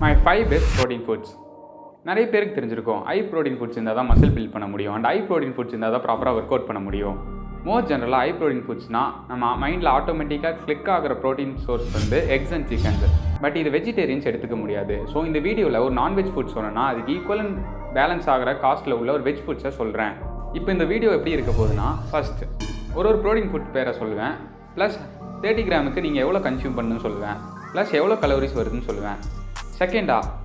My 5 best protein foods. நிறைய பேருக்கு தெரிஞ்சிருக்கும், ஹை ப்ரோட்டீன் ஃபுட்ஸ் இருந்தால் தான் மசில் பில்ட் பண்ண முடியும், அண்ட் ஹை ப்ரோட்டீன் ஃபுட்ஸ் இருந்தால் தான் ப்ராப்பராக ஒர்க் அவுட் பண்ண முடியும். மோஸ்ட் ஜென்ரலாக ஹை ப்ரோட்டீன் ஃபுட்ஸ்னால் நம்ம மைண்டில் ஆட்டோமேட்டிக்காக கிளிக் ஆகிற ப்ரோட்டீன் சோர்ஸ் வந்து எக்ஸ் அண்ட் சிக்கன்ஸ். பட் இது வெஜிடேரியன்ஸ் எடுத்துக்க முடியாது. ஸோ இந்த வீடியோவில் ஒரு நான்வெஜ் ஃபுட் சொன்னேன்னா அதுக்கு ஈக்குவல் அண்ட் பேலன்ஸ் ஆகிற காஸ்ட்டில் உள்ள ஒரு வெஜ் ஃபுட்ஸை சொல்கிறேன். இப்போ இந்த வீடியோ எப்படி இருக்க போகுதுன்னா, ஃபஸ்ட்டு ஒரு ப்ரோட்டீன் ஃபுட் பேரை சொல்லுவேன், ப்ளஸ் 30 கிராமுக்கு நீங்கள் எவ்வளோ கன்சியூம் பண்ணுன்னு சொல்லுவேன், ப்ளஸ் எவ்வளோ கலோரிஸ் வருதுன்னு சொல்லுவேன். செகண்டாக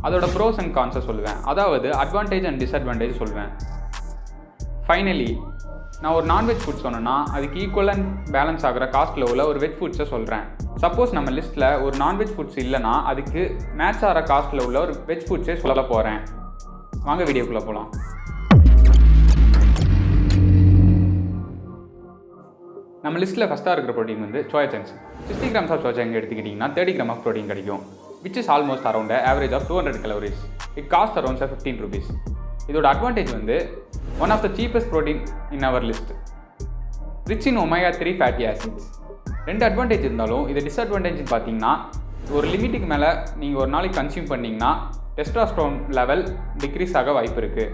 அதோட ப்ரோஸ் அண்ட் கான்ஸை சொல்லுவேன், அதாவது அட்வான்டேஜ் அண்ட் டிஸ்அட்வான்டேஜ் சொல்லுவேன். ஃபைனலி நான் ஒரு நான்வெஜ் ஃபுட் சொன்னேன்னா அதுக்கு ஈக்குவல் அண்ட் பேலன்ஸ் ஆகிற காஸ்ட்டில் உள்ள ஒரு வெஜ் ஃபுட்ஸை சொல்கிறேன். சப்போஸ் நம்ம லிஸ்ட்டில் ஒரு நான்வெஜ் ஃபுட்ஸ் இல்லைனா அதுக்கு மேட்ச் ஆகிற காஸ்ட்டில் உள்ள ஒரு வெஜ் ஃபுட்ஸே சொல்ல போகிறேன். வாங்க வீடியோக்குள்ளே போகலாம். நம்ம லிஸ்ட்டில் ஃபஸ்ட்டாக இருக்கிற ப்ரோட்டீன் வந்து soya chunks. 60 grams of soya chunk எடுத்துக்கிட்டிங்கன்னா 30 கிராம் ஆஃப் ப்ரோட்டீன் கிடைக்கும், which is almost around an average of 200 calories. It costs around 15 rupees. இதோட அட்வான்டேஜ் வந்து one of the cheapest protein in our list, rich in omega 3 fatty acids. ரெண்டு advantage இருந்தாலும் இது disadvantage பார்த்தீங்கன்னா, ஒரு லிமிட்டுக்கு மேலே நீங்கள் ஒரு நாளைக்கு கன்சியூம் பண்ணிங்கன்னா டெஸ்டாஸ்டரோன் லெவல் டிக்ரீஸ் ஆக வாய்ப்பு இருக்குது.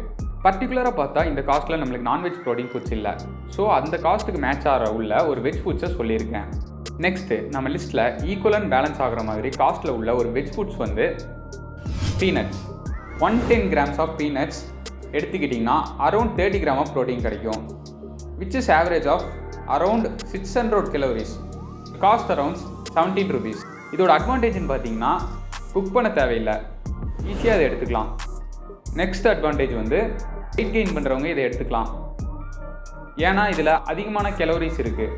பர்டிகுலராக பார்த்தா இந்த காஸ்ட்டில் நம்மளுக்கு நான்வெஜ் ப்ரோட்டீன் ஃபுட்ஸ் இல்லை. ஸோ அந்த காஸ்ட்டுக்கு மேட்ச் ஆகிற உள்ள ஒரு வெஜ் ஃபுட்ஸை சொல்லியிருக்கேன். நெக்ஸ்ட்டு நம்ம லிஸ்ட்டில் ஈக்குவல் அண்ட் பேலன்ஸ் ஆகிற மாதிரி காஸ்ட்டில் உள்ள ஒரு வெஜ் ஃபுட்ஸ் வந்து பீனட்ஸ். 110 கிராம்ஸ் ஆஃப் பீனட்ஸ் எடுத்துக்கிட்டிங்கன்னா அரௌண்ட் 30 கிராம் ஆஃப் ப்ரோட்டீன் கிடைக்கும், which is average of around 600 calories. Cost around 17 rupees. இதோட அட்வான்டேஜ்னு பார்த்தீங்கன்னா குக் பண்ண தேவையில்லை, ஈஸியாக அதை எடுத்துக்கலாம். நெக்ஸ்ட் அட்வான்டேஜ் வந்து வெயிட் கெயின் பண்ணுறவங்க இதை எடுத்துக்கலாம், ஏன்னா இதில் அதிகமான கலோரிஸ் இருக்குது.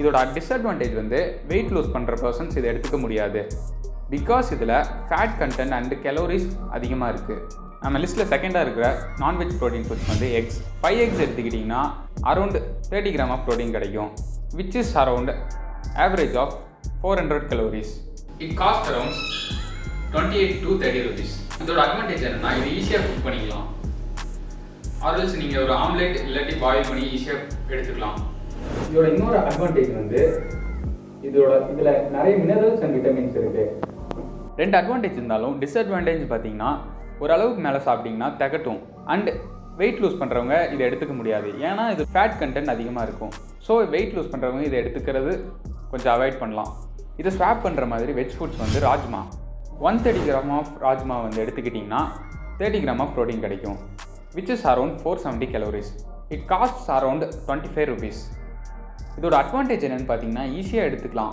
இதோட டிஸ்அட்வான்டேஜ் வந்து வெயிட் லூஸ் பண்ணுற பர்சன்ஸ் இதை எடுத்துக்க முடியாது, பிகாஸ் இதில் ஃபேட் கண்டென்ட் அண்டு கலோரிஸ் அதிகமாக இருக்குது. நம்ம லிஸ்ட்டில் செகண்டாக இருக்கிற நான்வெஜ் ப்ரோட்டீன் ஃபுட்ஸ் வந்து எக்ஸ். 5 eggs எடுத்துக்கிட்டிங்கன்னா அரௌண்ட் 30 கிராம் ஆஃப் ப்ரோட்டீன் கிடைக்கும், which is around average of 400 calories. It cost around 28 to 30 rupees. இதோட அட்வான்டேஜ் என்னன்னா, இது ஈஸியாக குக் பண்ணிக்கலாம், ஆர்எல்ஸ் நீங்கள் ஒரு ஆம்லேட் இல்லாட்டி பாயில் பண்ணி ஈஸியாக எடுத்துக்கலாம். இதோட இன்னொரு அட்வான்டேஜ் வந்து இதில் நிறைய மினரல்ஸ் அண்ட் விட்டமின்ஸ் இருக்குது. ரெண்டு அட்வான்டேஜ் இருந்தாலும் டிஸ்அட்வான்டேஜ் பார்த்தீங்கன்னா, ஓரளவுக்கு மேலே சாப்பிட்டிங்கன்னா திகட்டும், அண்ட் வெயிட் லூஸ் பண்ணுறவங்க இதை எடுத்துக்க முடியாது, ஏன்னா இது ஃபேட் கண்டென்ட் அதிகமாக இருக்கும். ஸோ வெயிட் லூஸ் பண்ணுறவங்க இதை எடுத்துக்கிறது கொஞ்சம் அவாய்ட் பண்ணலாம். இதை ஸ்வாப் பண்ணுற மாதிரி வெஜ் ஃபுட்ஸ் வந்து ராஜ்மா. 130 கிராம் ஆஃப் ராஜ்மா வந்து எடுத்துக்கிட்டிங்கன்னா 30 கிராம் ஆஃப் ப்ரோட்டீன் கிடைக்கும், which is around 470 calories. It castes around 25 rupees. இதோட அட்வான்டேஜ் என்னென்னு பார்த்தீங்கன்னா, ஈஸியாக எடுத்துக்கலாம்.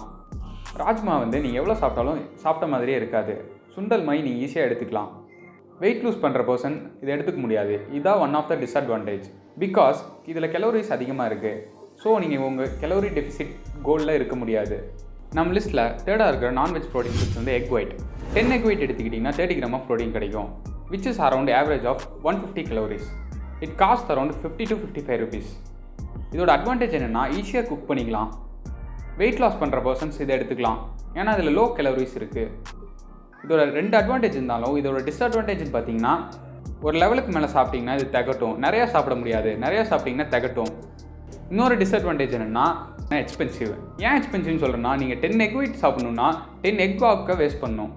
ராஜ்மா வந்து நீங்கள் எவ்வளோ சாப்பிட்டாலும் சாப்பிட்ட மாதிரியே இருக்காது, சுண்டல் மாதிரி நீங்கள் ஈஸியாக எடுத்துக்கலாம். வெயிட் லூஸ் பண்ணுற பர்சன் இதை எடுத்துக்க முடியாது, இதுதான் one of the disadvantage, because இதில் கலோரிஸ் அதிகமாக இருக்குது. ஸோ நீங்கள் உங்கள் கலோரி டெஃபிசிட் கோலில் இருக்க முடியாது. நம்ம லிஸ்ட்டில் தேர்டாக இருக்கிற நான்வெஜ் ப்ரோட்டீன் ஃபுட்ஸ் வந்து எக் ஒயிட். 10 egg white எடுத்துக்கிட்டிங்கன்னா 30 கிராம் ஆஃப் ப்ரோட்டீன் கிடைக்கும், which is around average of 150 calories. It cost around 50 to 55 rupees. இதோட அட்வான்டேஜ் என்னென்னா, ஈஸியாக குக் பண்ணிக்கலாம். வெயிட் லாஸ் பண்ணுற பர்சன்ஸ் இதை எடுத்துக்கலாம், ஏன்னா இதில் லோ கலோரிஸ் இருக்குது. இதோட ரெண்டு அட்வான்டேஜ் இருந்தாலும் இதோட டிஸ்அட்வான்டேஜ்னு பார்த்தீங்கன்னா, ஒரு லெவலுக்கு மேலே சாப்பிட்டிங்கன்னா இது திகட்டும், நிறையா சாப்பிட முடியாது, நிறையா சாப்பிட்டிங்கன்னா திகட்டும். இன்னொரு டிஸ்அட்வான்டேஜ் என்னென்னா எக்ஸ்பென்சிவ். ஏன் எக்ஸ்பென்சிவ்னு சொல்கிறேன்னா, நீங்கள் 10 egg white சாப்பிட்ணுன்னா 10 egg வாக்க வேஸ்ட் பண்ணணும்.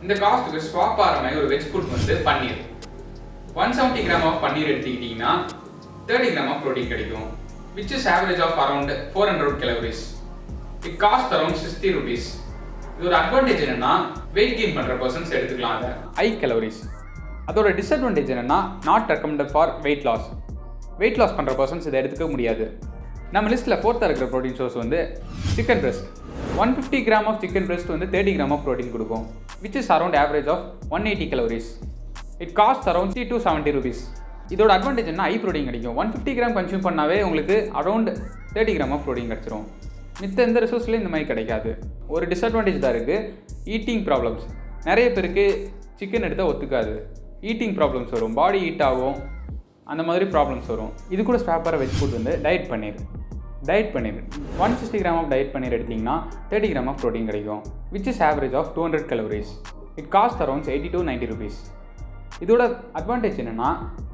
இந்த காஸ்ட்டுக்கு ஸ்வாப் ஆகிற மாதிரி ஒரு வெஜ் ஃபுட் வந்து பன்னீர். 170 கிராம் ஆஃப் பன்னீர் எடுத்துக்கிட்டிங்கன்னா 30 கிராம் ஆஃப் ப்ரோட்டீன் கிடைக்கும், which is average of around 400 calories. It cost around 60 rupees. இதோட அட்வான்டேஜ் என்னென்னா, வெயிட் கெயின் பண்ணுற பர்சன்ஸ் எடுத்துக்கலாம், அதை ஹை கலோரிஸ். அதோட டிஸ்அட்வான்டேஜ் என்னென்னா, not recommended for weight loss. Weight loss பண்ணுற பர்சன்ஸ் இதை எடுத்துக்க முடியாது. நம்ம லிஸ்ட்டில் ஃபோர்த்தாக இருக்கிற ப்ரோட்டீன் சோர்ஸ் வந்து chicken breast. 150 gram of chicken breast வந்து 30 கிராம் ஆஃப் ப்ரோட்டீன் கொடுக்கும், which is around average of 180 calories. It cost around 60 to 70 rupees. இதோட அட்வான்டேஜ் என்ன, ஹை ப்ரோட்டீன் கிடைக்கும். 150 கிராம் கன்சியூம் பண்ணாவே உங்களுக்கு அரௌண்ட் 30 கிராம் ஆஃப் ப்ரோட்டீன் கிடச்சிரும். மித்த எந்த ரிசோர்ஸ்லையும் இந்த மாதிரி கிடைக்காது. ஒரு டிஸ்அட்வான்டேஜ் தான் இருக்குது, ஈட்டிங் ப்ராப்ளம்ஸ். நிறைய பேருக்கு சிக்கன் எடுத்தால் ஒத்துக்காது, ஈட்டிங் ப்ராப்ளம்ஸ் வரும், பாடி ஹீட் ஆகும், அந்த மாதிரி ப்ராப்ளம்ஸ் வரும். இது கூட ஸ்வாப் ஆகிற வெஜ் ஃபுட் வந்து diet paneer. 160 gram of diet paneer எடுத்திங்கன்னா 30 கிராம் ஆஃப் ப்ரோட்டீன் கிடைக்கும், which is average of 200 calories. It cost around 80 to 90 rupees. இதோட அட்வான்டேஜ் என்னென்னா,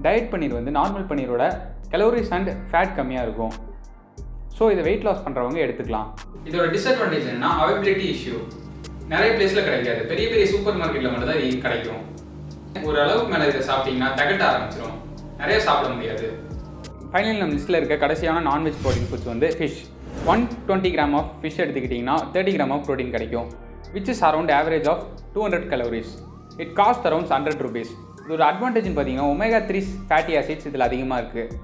டயட் பன்னீர் வந்து நார்மல் பன்னீரோட கலோரிஸ் அண்ட் ஃபேட் கம்மியாக இருக்கும். ஸோ இதை வெயிட் லாஸ் பண்ணுறவங்க எடுத்துக்கலாம். இதோட டிஸ்அட்வான்டேஜ் என்னென்னா, அவைபிலிட்டி இஷ்யூ. நிறைய பிளேஸில் கிடைக்காது. பெரிய பெரிய சூப்பர் மார்க்கெட்டில் மட்டும் தான் இது கிடைக்கும். ஒரு அளவுக்கு மேலே இதை சாப்பிட்டீங்கன்னா தகட்ட ஆரம்பிச்சிடும், நிறைய சாப்பிட முடியாது. ஃபைனல் நம்ம லிஸ்ட்டில் இருக்க கடைசியான நான்வெஜ் ப்ரோட்டீன் ஃபுட்ஸ் வந்து ஃபிஷ். 120 கிராம் ஆஃப் ஃபிஷ் எடுத்துக்கிட்டிங்கன்னா 30 கிராம் ஆஃப் ப்ரோட்டீன் கிடைக்கும், which is around average of 200 calories. It cost around 100 rupees. இது ஒரு அட்வான்டேஜ்னு பார்த்தீங்கன்னா omega-3 ஃபேட்டி ஆசிட்ஸ் இதில் அதிகமாக இருக்குது.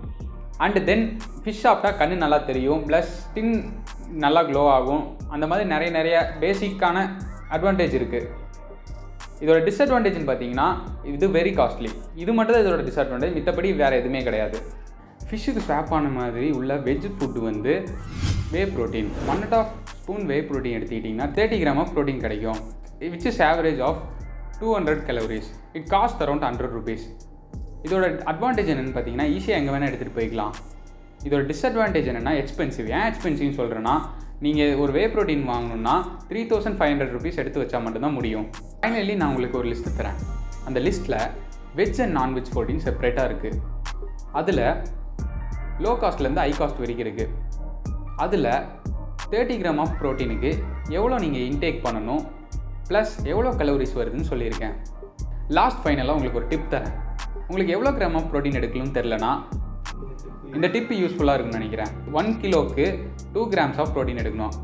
அண்ட் தென் ஃபிஷ் சாப்பிட்டா கண்ணு நல்லா தெரியும், ப்ளஸ் ஸ்கின் நல்லா க்ளோ ஆகும். அந்த மாதிரி நிறைய பேசிக்கான அட்வான்டேஜ் இருக்குது. இதோட டிஸ்அட்வான்டேஜ்னு பார்த்தீங்கன்னா இது வெரி காஸ்ட்லி. இது மட்டும் தான் இதோட டிஸ்அட்வான்டேஜ், மித்தபடி வேறு எதுவுமே கிடையாது. ஃபிஷ்ஷுக்கு ஸ்வாப் ஆன மாதிரி உள்ள வெஜ் ஃபுட்டு வந்து whey protein. 1.5 spoon whey protein எடுத்துக்கிட்டிங்கன்னா 30 கிராம் ஆஃப் ப்ரோட்டீன் கிடைக்கும், which is average of 200 calories. It cost around 100 rupees. இதோட அட்வான்டேஜ் என்னென்னு பார்த்தீங்கன்னா ஈஸியாக எங்கே வேணால் எடுத்துகிட்டு போய்க்கலாம். இதோட டிஸ்அட்வான்டேஜ் என்னென்னா எக்ஸ்பென்சிவ். ஏன் எக்ஸ்பென்சிவ்னு சொல்கிறேன்னா, நீங்கள் ஒரு வே ப்ரோட்டீன் வாங்கணுன்னா 3500 rupees எடுத்து வச்சா மட்டும்தான் முடியும். ஃபைனலி நான் உங்களுக்கு ஒரு லிஸ்ட்டு தரேன். அந்த லிஸ்ட்டில் வெஜ் அண்ட் நான்வெஜ் ப்ரோட்டீன் செப்பரேட்டாக இருக்குது. அதில் லோ காஸ்ட்லேருந்து ஹை காஸ்ட் வரைக்கும் இருக்குது. அதில் 30 கிராம் ஆஃப் ப்ரோட்டீனுக்கு எவ்வளோ நீங்கள் இன்டேக் பண்ணணும், ப்ளஸ் எவ்வளோ கலோரிஸ் வருதுன்னு சொல்லியிருக்கேன். லாஸ்ட் ஃபைனலாக உங்களுக்கு ஒரு டிப் தரேன். உங்களுக்கு எவ்வளோ கிராம் ஆஃப் ப்ரோட்டீன் எடுக்கணும்னு தெரிலனா இந்த டிப்பு யூஸ்ஃபுல்லாக இருக்குன்னு நினைக்கிறேன். 1 கிலோவுக்கு 2 கிராம்ஸ் ஆஃப் ப்ரோட்டீன் எடுக்கணும்.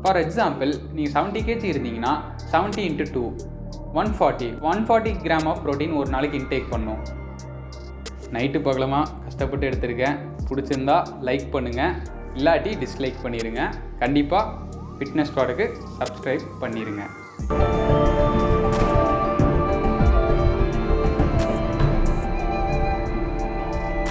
ஃபார் எக்ஸாம்பிள், நீங்கள் 70 kg இருந்தீங்கன்னா 70 × 2 140 கிராம் ஆஃப் ப்ரோட்டீன் ஒரு நாளைக்கு இன்டேக் பண்ணணும். நைட்டு பகலமாக கஷ்டப்பட்டு எடுத்திருக்கேன். பிடிச்சிருந்தா லைக் பண்ணுங்கள், இல்லாட்டி டிஸ்லைக் பண்ணிடுங்க. கண்டிப்பாக ஃபிட்னஸ் ஸ்குவாடுக்கு சப்ஸ்கிரைப் பண்ணிடுங்க.